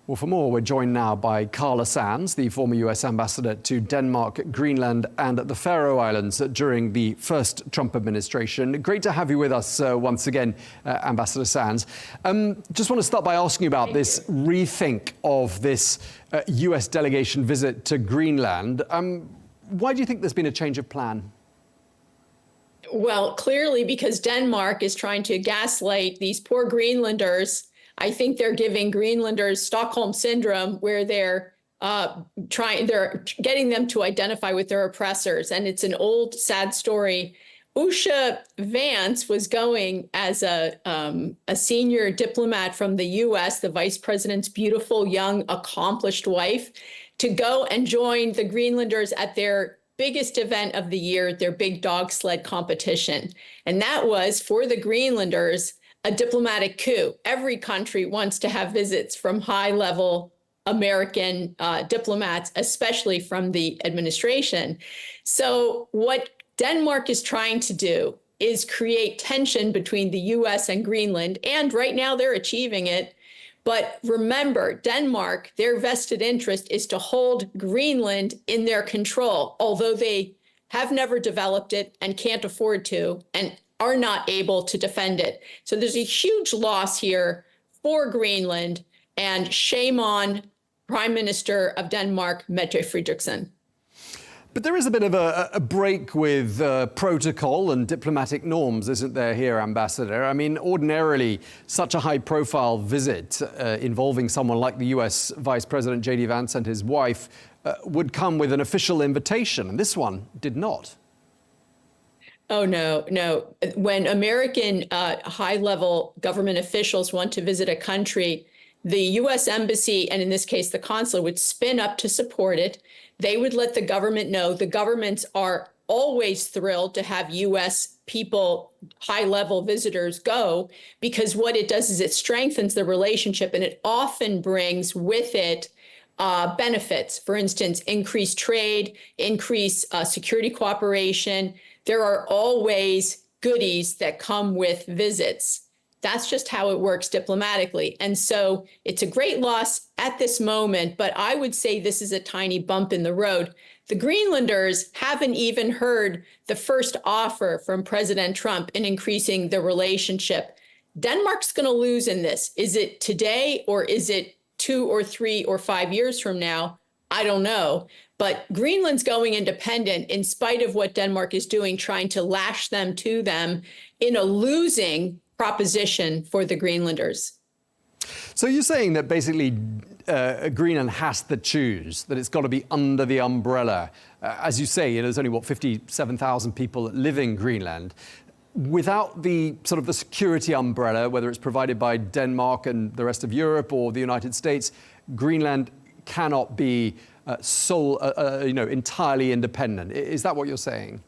Well, for more, we're joined now by Carla Sands, the former US ambassador to Denmark, Greenland and the Faroe Islands during the first Trump administration. Great to have you with us once again, Ambassador Sands. Just want to start by asking you about this rethink of this US delegation visit to Greenland. Why do you think there's been a change of plan? Well, clearly because Denmark is trying to gaslight these poor Greenlanders. I think they're giving Greenlanders Stockholm syndrome, where they're getting them to identify with their oppressors. And it's an old, sad story. Usha Vance was going as a senior diplomat from the US, the vice president's beautiful, young, accomplished wife, to go and join the Greenlanders at their biggest event of the year, their big dog sled competition. And that was, for the Greenlanders, a diplomatic coup. Every country wants to have visits from high-level American diplomats, especially from the administration. So what Denmark is trying to do is create tension between the US and Greenland, and right now they're achieving it. But remember, Denmark, their vested interest is to hold Greenland in their control, although they have never developed it and can't afford to, and are not able to defend it. So there's a huge loss here for Greenland, and shame on Prime Minister of Denmark, Mette Frederiksen. But there is a bit of a break with protocol and diplomatic norms, isn't there here, Ambassador? I mean, ordinarily, such a high-profile visit involving someone like the US Vice President J.D. Vance and his wife would come with an official invitation, and this one did not. Oh, no, no. When American high-level government officials want to visit a country, the U.S. Embassy, and in this case, the consulate, would spin up to support it. They would let the government know. The governments are always thrilled to have U.S. people, high-level visitors, go, because what it does is it strengthens the relationship, and it often brings with it benefits. For instance, increased trade, increased security cooperation. There are always goodies that come with visits. That's just how it works diplomatically. And so it's a great loss at this moment, but I would say this is a tiny bump in the road. The Greenlanders haven't even heard the first offer from President Trump in increasing the relationship. Denmark's going to lose in this. Is it today, or is it 2 or 3 or 5 years from now? I don't know. But Greenland's going independent in spite of what Denmark is doing, trying to lash them to them in a losing proposition for the Greenlanders. So you're saying that basically Greenland has to choose, that it's got to be under the umbrella. As you say, there's only, 57,000 people that live in Greenland. Without the sort of the security umbrella, whether it's provided by Denmark and the rest of Europe or the United States, Greenland cannot be entirely independent. Is that what you're saying?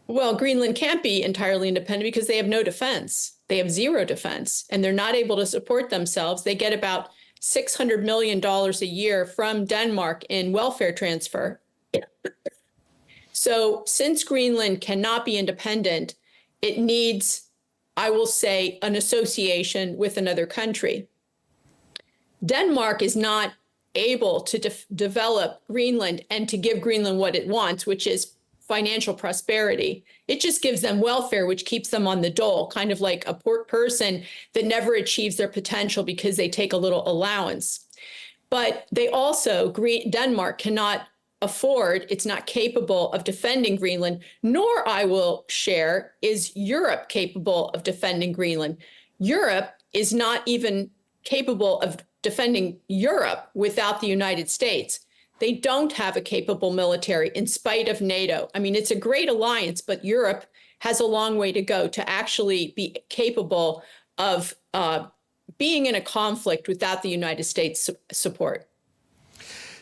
Well, Greenland can't be entirely independent because they have no defense. They have zero defense, and they're not able to support themselves. They get about $600 million a year from Denmark in welfare transfer. So since Greenland cannot be independent, it needs, I will say, an association with another country. Denmark is not able to develop Greenland and to give Greenland what it wants, which is financial prosperity. It just gives them welfare, which keeps them on the dole, kind of like a poor person that never achieves their potential because they take a little allowance. But they also, Denmark cannot afford, it's not capable of defending Greenland, nor, I will share, is Europe capable of defending Greenland. Europe is not even capable of defending Europe without the United States. They don't have a capable military in spite of NATO. I mean, it's a great alliance, but Europe has a long way to go to actually be capable of being in a conflict without the United States support.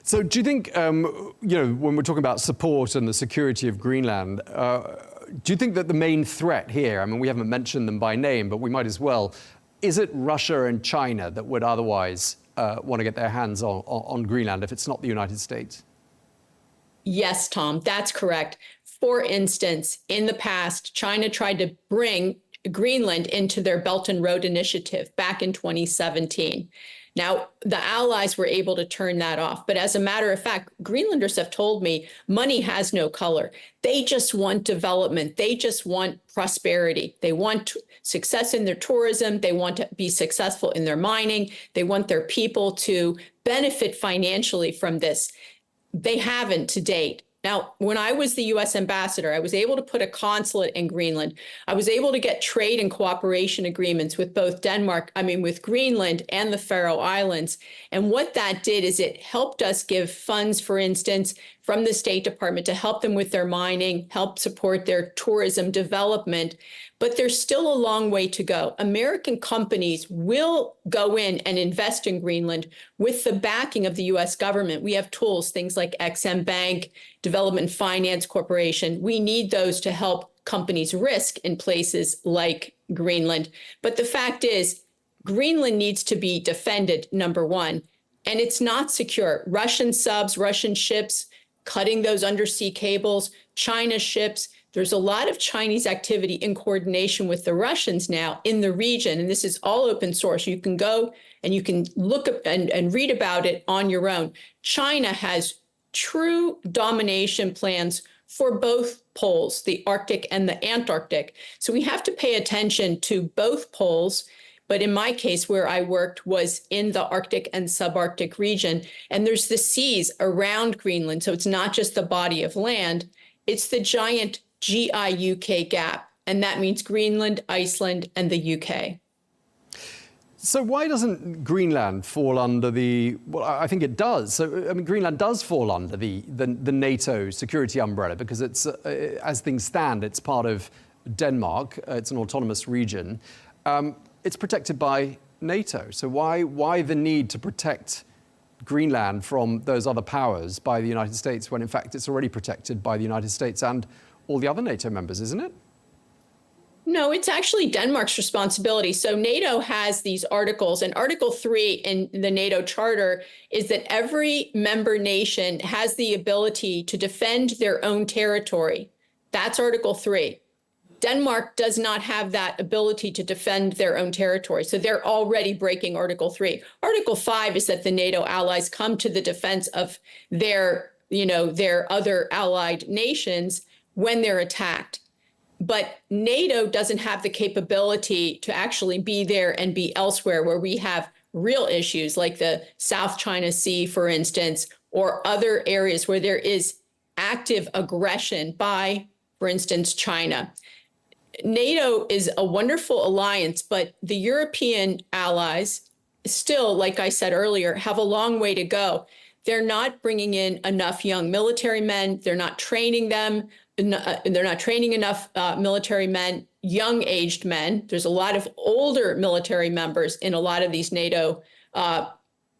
So do you think, when we're talking about support and the security of Greenland, do you think that the main threat here, I mean, we haven't mentioned them by name, but we might as well, is it Russia and China that would otherwise want to get their hands on Greenland if it's not the United States? Yes, Tom, that's correct. For instance, in the past, China tried to bring Greenland into their Belt and Road Initiative back in 2017. Now, the allies were able to turn that off. But as a matter of fact, Greenlanders have told me money has no color. They just want development. They just want prosperity. They want success in their tourism. They want to be successful in their mining. They want their people to benefit financially from this. They haven't to date. Now, when I was the U.S. ambassador, I was able to put a consulate in Greenland. I was able to get trade and cooperation agreements with both with Greenland and the Faroe Islands. And what that did is it helped us give funds, for instance, from the State Department to help them with their mining, help support their tourism development. But there's still a long way to go. American companies will go in and invest in Greenland with the backing of the U.S. government. We have tools, things like XM Bank, Development Finance Corporation. We need those to help companies risk in places like Greenland. But the fact is, Greenland needs to be defended, number one, and it's not secure. Russian subs, Russian ships, cutting those undersea cables, China ships. There's a lot of Chinese activity in coordination with the Russians now in the region. And this is all open source. You can go and you can look up and read about it on your own. China has true domination plans for both poles, the Arctic and the Antarctic. So we have to pay attention to both poles. But in my case, where I worked was in the Arctic and subarctic region. And there's the seas around Greenland. So it's not just the body of land. It's the giant GI-UK gap. And that means Greenland, Iceland, and the UK. So why doesn't Greenland fall under well, I think it does. So, I mean, Greenland does fall under the NATO security umbrella because it's, as things stand, it's part of Denmark. It's an autonomous region. It's protected by NATO. So why the need to protect Greenland from those other powers by the United States when, in fact, it's already protected by the United States and all the other NATO members, isn't it? No, it's actually Denmark's responsibility. So NATO has these articles, and Article 3 in the NATO Charter is that every member nation has the ability to defend their own territory. That's Article 3. Denmark does not have that ability to defend their own territory. So they're already breaking Article 3. Article 5 is that the NATO allies come to the defense of their other allied nations when they're attacked. But NATO doesn't have the capability to actually be there and be elsewhere where we have real issues like the South China Sea, for instance, or other areas where there is active aggression by, for instance, China. NATO is a wonderful alliance, but the European allies still, like I said earlier, have a long way to go. They're not bringing in enough young military men. They're not training them. They're not training enough military men, young-aged men. There's a lot of older military members in a lot of these NATO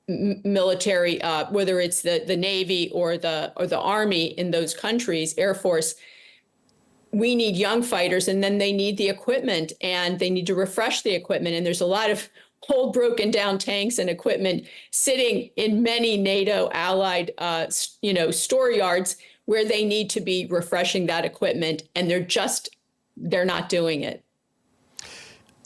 military, whether it's the Navy or the Army in those countries, Air Force. We need young fighters, and then they need the equipment, and they need to refresh the equipment. And there's a lot of old, broken down tanks and equipment sitting in many NATO allied, store yards where they need to be refreshing that equipment, and they're not doing it.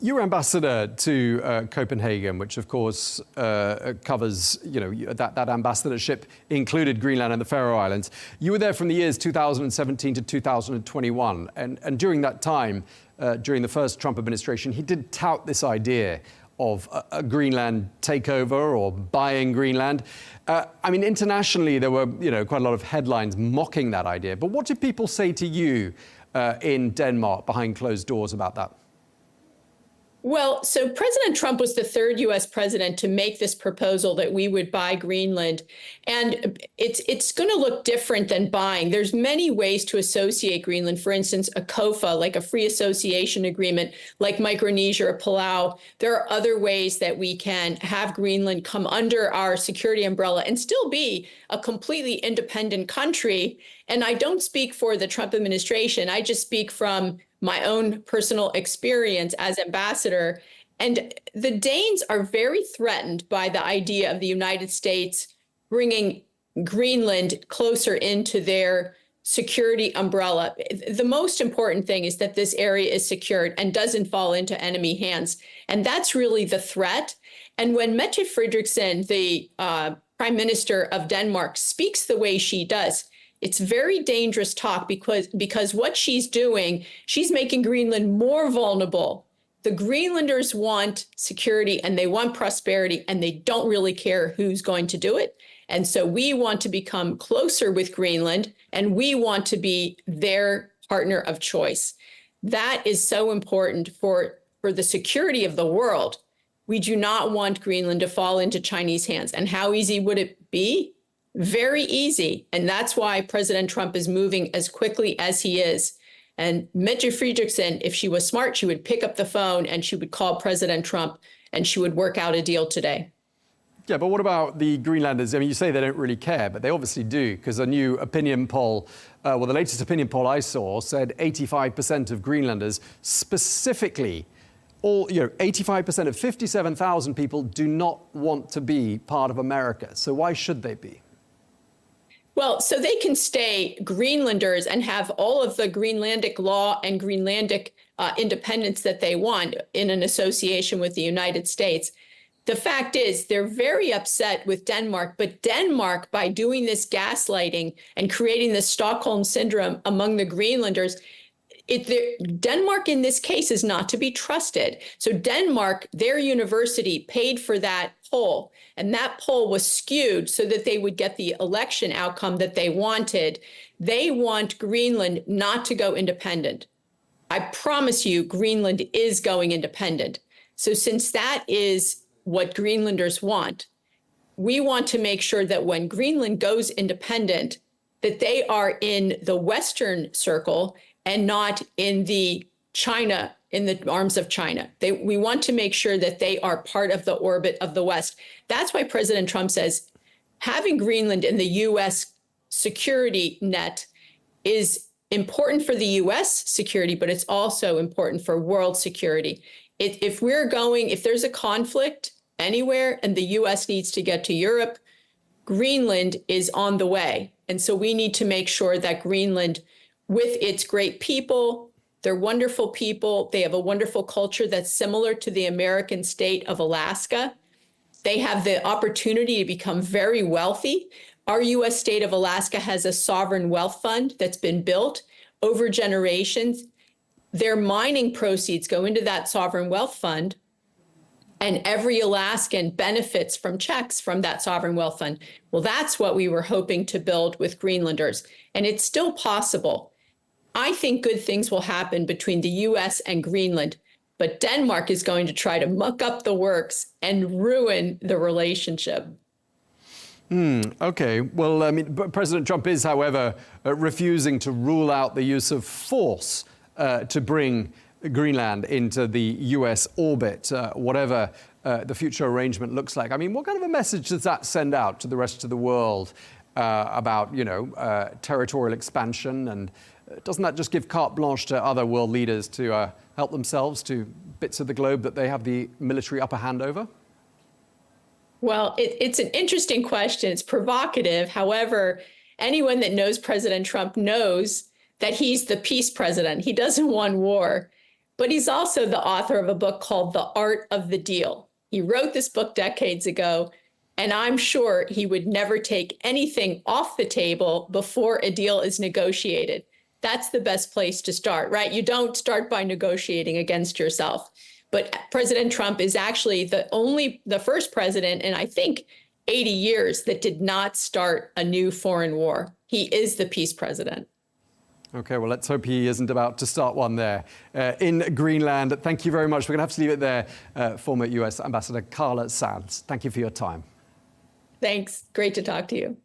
You were ambassador to Copenhagen, which of course covers, that ambassadorship included Greenland and the Faroe Islands. You were there from the years 2017 to 2021. And during that time, during the first Trump administration, he did tout this idea of a Greenland takeover or buying Greenland. Internationally, there were, quite a lot of headlines mocking that idea. But what did people say to you in Denmark behind closed doors about that? Well, so President Trump was the third U.S. president to make this proposal that we would buy Greenland. And it's going to look different than buying. There's many ways to associate Greenland. For instance, a COFA, like a free association agreement, like Micronesia or Palau. There are other ways that we can have Greenland come under our security umbrella and still be a completely independent country. And I don't speak for the Trump administration. I just speak from my own personal experience as ambassador. And the Danes are very threatened by the idea of the United States bringing Greenland closer into their security umbrella. The most important thing is that this area is secured and doesn't fall into enemy hands. And that's really the threat. And when Mette Frederiksen, the Prime Minister of Denmark, speaks the way she does, it's very dangerous talk because what she's doing, she's making Greenland more vulnerable. The Greenlanders want security and they want prosperity, and they don't really care who's going to do it. And so we want to become closer with Greenland, and we want to be their partner of choice. That is so important for the security of the world. We do not want Greenland to fall into Chinese hands. And how easy would it be? Very easy. And that's why President Trump is moving as quickly as he is. And Mette Frederiksen, if she was smart, she would pick up the phone and she would call President Trump and she would work out a deal today. Yeah, but what about the Greenlanders? I mean, you say they don't really care, but they obviously do, because a new opinion poll, the latest opinion poll I saw said 85% of Greenlanders, specifically, 85% of 57,000 people do not want to be part of America. So why should they be? Well, so they can stay Greenlanders and have all of the Greenlandic law and Greenlandic independence that they want in an association with the United States. The fact is, they're very upset with Denmark, but Denmark, by doing this gaslighting and creating this Stockholm syndrome among the Greenlanders, Denmark in this case is not to be trusted. So Denmark, their university, paid for that poll, and that poll was skewed so that they would get the election outcome that they wanted. They want Greenland not to go independent. I promise you, Greenland is going independent. So since that is what Greenlanders want, we want to make sure that when Greenland goes independent, that they are in the Western circle and not in the arms of China. We want to make sure that they are part of the orbit of the West. That's why President Trump says having Greenland in the U.S. security net is important for the U.S. security, but it's also important for world security. If there's a conflict anywhere and the U.S. needs to get to Europe, Greenland is on the way. And so we need to make sure that Greenland, with its great people, they're wonderful people. They have a wonderful culture that's similar to the American state of Alaska. They have the opportunity to become very wealthy. Our U.S. state of Alaska has a sovereign wealth fund that's been built over generations. Their mining proceeds go into that sovereign wealth fund, and every Alaskan benefits from checks from that sovereign wealth fund. Well, that's what we were hoping to build with Greenlanders, and it's still possible. I think good things will happen between the U.S. and Greenland, but Denmark is going to try to muck up the works and ruin the relationship. Okay. Well, I mean, President Trump is, however, refusing to rule out the use of force to bring Greenland into the U.S. orbit, whatever the future arrangement looks like. I mean, what kind of a message does that send out to the rest of the world about, territorial expansion? And doesn't that just give carte blanche to other world leaders to help themselves to bits of the globe that they have the military upper hand over? Well, it's an interesting question. It's provocative. However, anyone that knows President Trump knows that he's the peace president. He doesn't want war, but he's also the author of a book called The Art of the Deal. He wrote this book decades ago, and I'm sure he would never take anything off the table before a deal is negotiated. That's the best place to start, right? You don't start by negotiating against yourself. But President Trump is actually the first president in, I think, 80 years that did not start a new foreign war. He is the peace president. Okay, well, let's hope he isn't about to start one there in Greenland. Thank you very much. We're going to have to leave it there. Former U.S. Ambassador Carla Sands, thank you for your time. Thanks. Great to talk to you.